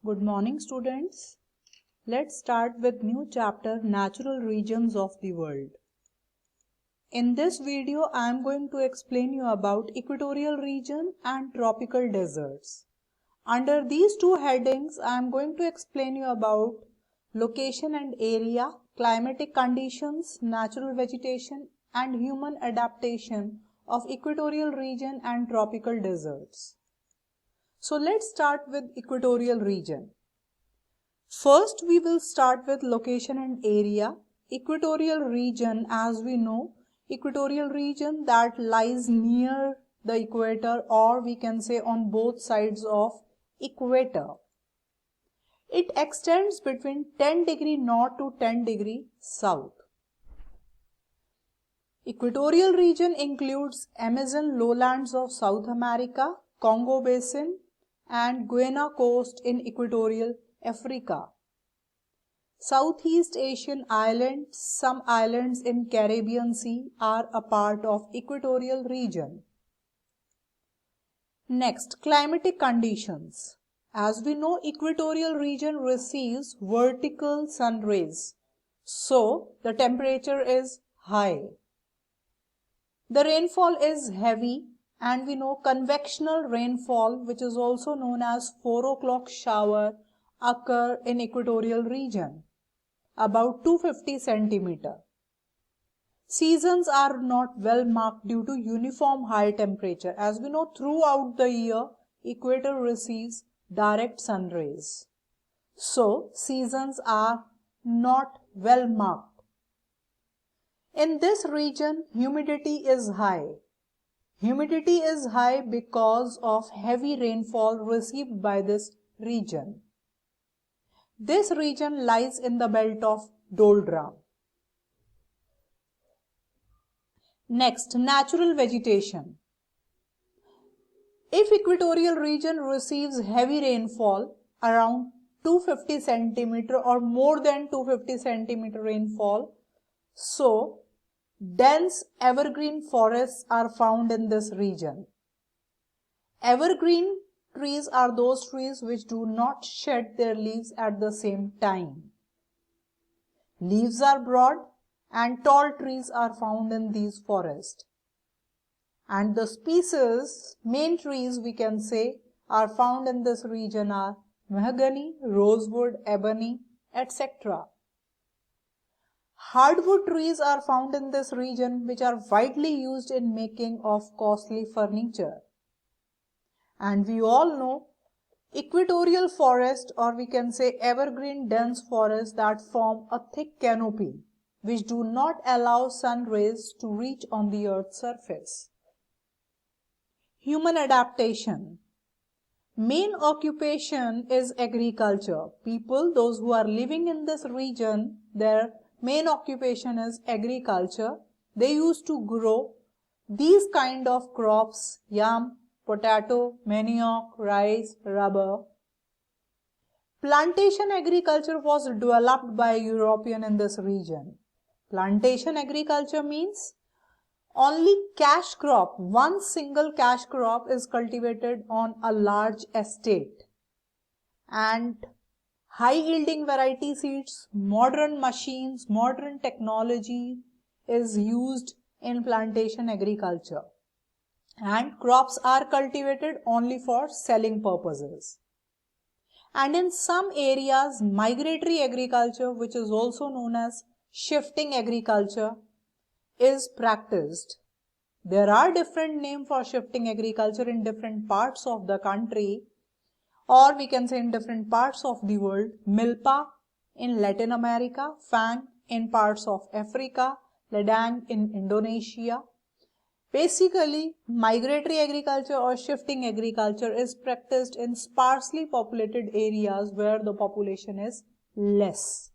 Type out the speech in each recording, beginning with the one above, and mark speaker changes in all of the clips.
Speaker 1: Good morning, students. Let's start with new chapter, Natural Regions of the World. In this video, I am going to explain you about equatorial region and tropical deserts. Under these two headings, I am going to explain you about location and area, climatic conditions, natural vegetation, and human adaptation of equatorial region and tropical deserts. So let's start with equatorial region. First, we will start with location and area. Equatorial region, as we know, equatorial region that lies near the equator, or we can say on both sides of equator. It extends between 10 degree north to 10 degree south. Equatorial region includes Amazon lowlands of South America, Congo Basin, and Guiana coast in equatorial Africa. Southeast Asian islands, some islands in Caribbean Sea are a part of equatorial region. Next, climatic conditions. As we know, equatorial region receives vertical sun rays, so the temperature is high. The rainfall is heavy, and we know convectional rainfall, which is also known as 4 o'clock shower, occur in equatorial region, about 250 centimeter. Seasons are not well marked due to uniform high temperature. As we know, throughout the year, equator receives direct sun rays. So, seasons are not well marked. In this region, humidity is high. Humidity is high because of heavy rainfall received by this region. This region lies in the belt of doldrum. Next, natural vegetation. If equatorial region receives heavy rainfall, around 250 centimeter or more than 250 centimeter rainfall, so dense evergreen forests are found in this region. Evergreen trees are those trees which do not shed their leaves at the same time. Leaves are broad and tall trees are found in these forests. And the species, main trees we can say, are found in this region are mahogany, rosewood, ebony, etc. Hardwood trees are found in this region, which are widely used in making of costly furniture. And we all know equatorial forest, or we can say evergreen dense forests that form a thick canopy which do not allow sun rays to reach on the earth's surface. Human adaptation. Main occupation is agriculture. People, those who are living in this region, their main occupation is agriculture. They used to grow these kind of crops: yam, potato, manioc, rice, rubber. Plantation agriculture was developed by European in this region. Plantation agriculture means only cash crop, one single cash crop is cultivated on a large estate. And high yielding variety seeds, modern machines, modern technology is used in plantation agriculture. And crops are cultivated only for selling purposes. And in some areas, migratory agriculture, which is also known as shifting agriculture, is practiced. There are different names for shifting agriculture in different parts of the country, or we can say in different parts of the world. Milpa in Latin America, Fang in parts of Africa, Ladang in Indonesia. Basically, migratory agriculture or shifting agriculture is practiced in sparsely populated areas where the population is less.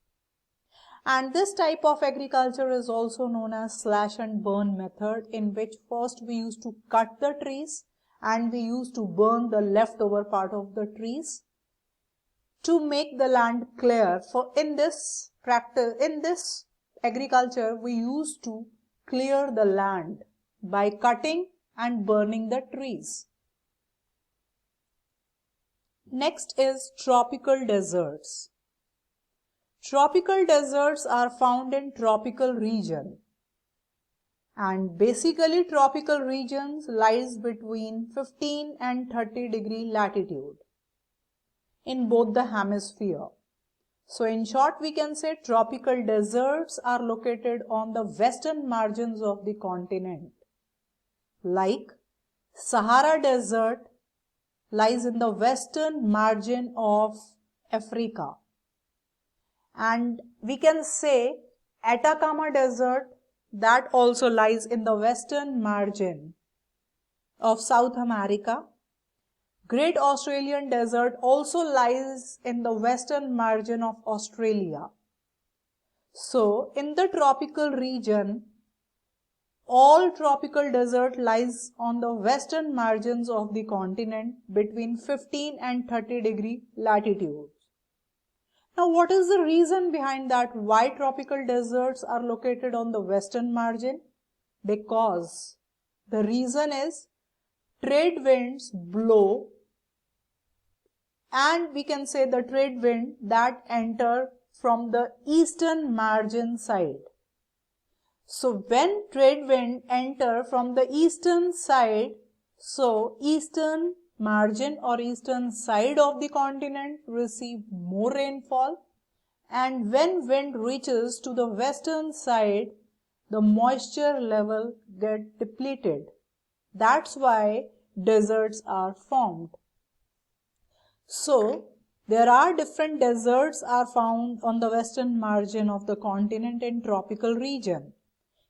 Speaker 1: And this type of agriculture is also known as slash and burn method, in which first we used to cut the trees and we used to burn the leftover part of the trees to make the land clear. For in this agriculture, we used to clear the land by cutting and burning the trees. Next is tropical deserts. Tropical deserts are found in tropical region, and basically tropical regions lies between 15 and 30 degree latitude in both the hemisphere. So in short, we can say tropical deserts are located on the western margins of the continent. Like Sahara Desert lies in the western margin of Africa. And we can say Atacama Desert, that also lies in the western margin of South America. Great Australian Desert also lies in the western margin of Australia. So, in the tropical region, all tropical desert lies on the western margins of the continent between 15 and 30 degree latitude. Now, what is the reason behind that? Why tropical deserts are located on the western margin? Because the reason is trade winds blow, and we can say the trade wind that enter from the eastern margin side. So when trade wind enter from the eastern side, so eastern margin or eastern side of the continent receive more rainfall, and when wind reaches to the western side, the moisture level get depleted. That's why deserts are formed. So, there are different deserts are found on the western margin of the continent in tropical region.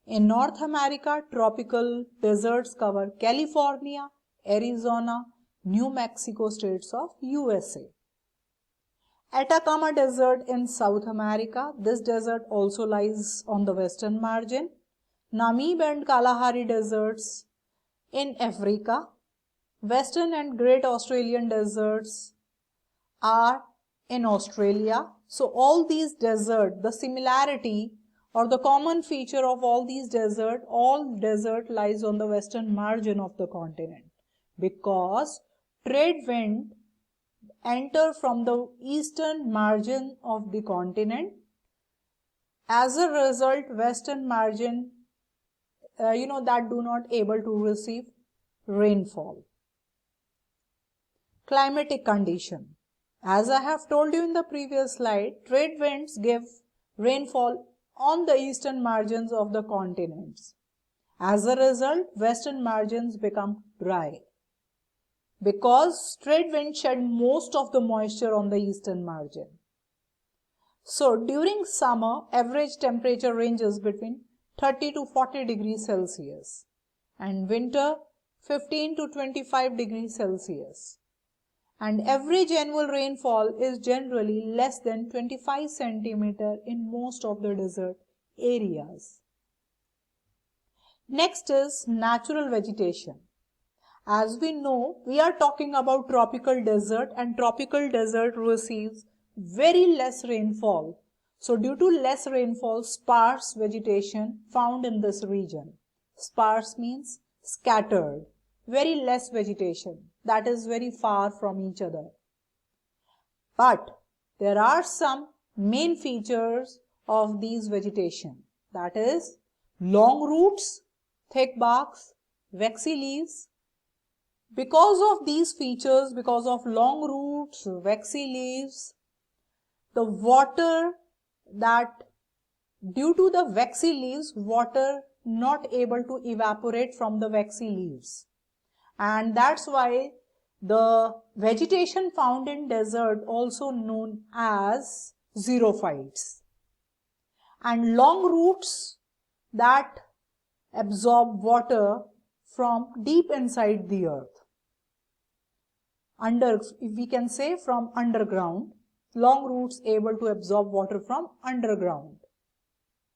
Speaker 1: In North America, tropical deserts cover California, Arizona, New Mexico states of USA. Atacama Desert in South America, this desert also lies on the western margin. Namib and Kalahari deserts in Africa. Western and Great Australian deserts are in Australia. So all these deserts, the similarity or the common feature of all desert lies on the western margin of the continent, because trade wind enter from the eastern margin of the continent. As a result, western margin that do not able to receive rainfall. Climatic condition. As I have told you in the previous slide, trade winds give rainfall on the eastern margins of the continents. As a result, western margins become dry, because trade winds shed most of the moisture on the eastern margin. So during summer, average temperature ranges between 30 to 40 degrees Celsius, and winter 15 to 25 degrees Celsius. And average annual rainfall is generally less than 25 centimeter in most of the desert areas. Next is natural vegetation. As we know, we are talking about tropical desert, and tropical desert receives very less rainfall. So due to less rainfall, sparse vegetation found in this region. Sparse means scattered, very less vegetation, that is very far from each other. But there are some main features of these vegetation, that is long roots, thick barks, waxy leaves. Because of these features, because of long roots, waxy leaves, the water that due to the waxy leaves, water not able to evaporate from the waxy leaves. And that's why the vegetation found in desert also known as xerophytes. And long roots that absorb water from deep inside the earth. We can say from underground, long roots able to absorb water from underground.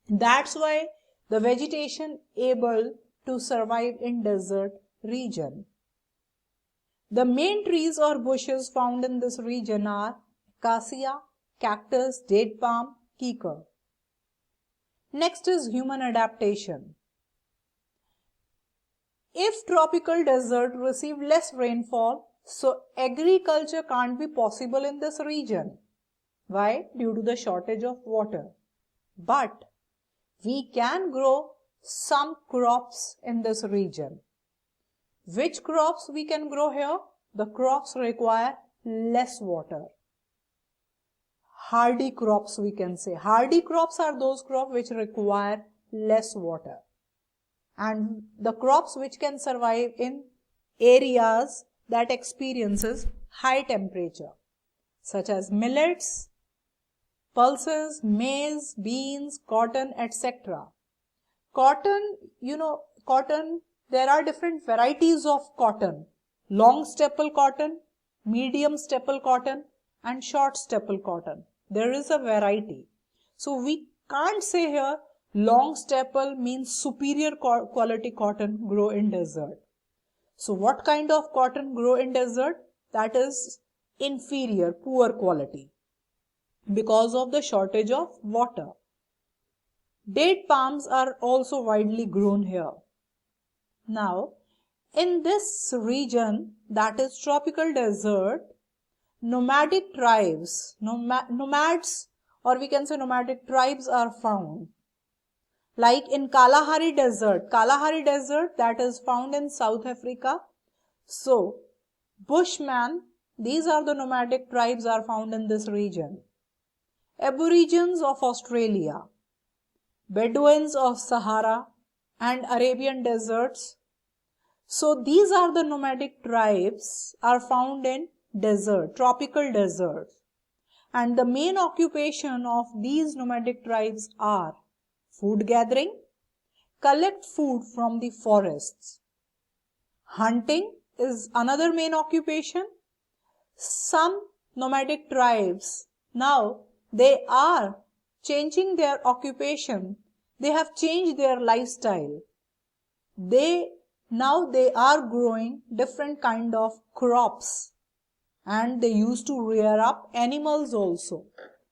Speaker 1: That's why the vegetation able to survive in desert region. The main trees or bushes found in this region are acacia, cactus, date palm, kikar. Next is human adaptation. If tropical desert receive less rainfall, So agriculture can't be possible in this region. Why? Due to the shortage of water. But we can grow some crops in this region. Which crops we can grow here? The crops require less water. Hardy crops we can say. Hardy crops are those crops which require less water. And the crops which can survive in areas that experiences high temperature, such as millets, pulses, maize, beans, cotton, etc. Cotton, there are different varieties of cotton. Long staple cotton, medium staple cotton, and short staple cotton. There is a variety. So we can't say here long staple means superior quality cotton grow in desert. So what kind of cotton grow in desert? That is inferior, poor quality because of the shortage of water. Date palms are also widely grown here. Now, in this region, that is tropical desert, nomadic tribes, nomads, or we can say nomadic tribes are found. Like in Kalahari Desert that is found in South Africa. So, Bushmen, these are the nomadic tribes are found in this region. Aborigines of Australia, Bedouins of Sahara and Arabian deserts. So these are the nomadic tribes are found in desert, tropical deserts. And the main occupation of these nomadic tribes are food gathering, collect food from the forests. Hunting is another main occupation. Some nomadic tribes, now they are changing their occupation. They have changed their lifestyle. Now they are growing different kind of crops, and they used to rear up animals also,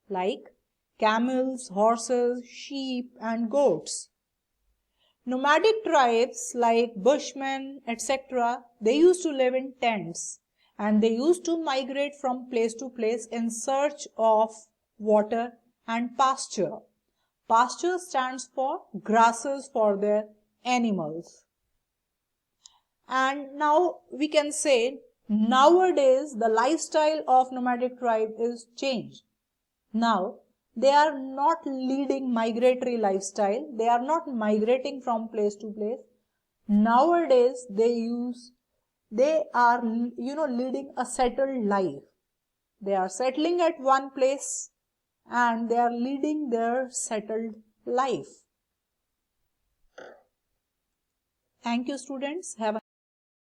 Speaker 1: like camels, horses, sheep and goats. Nomadic tribes like Bushmen, etc., they used to live in tents and they used to migrate from place to place in search of water and pasture. Pasture stands for grasses for their animals. And now we can say nowadays the lifestyle of nomadic tribe is changed. Now they are not leading migratory lifestyle. They are not migrating from place to place. Nowadays they are leading a settled life. They are settling at one place and they are leading their settled life. Thank you, students. Have a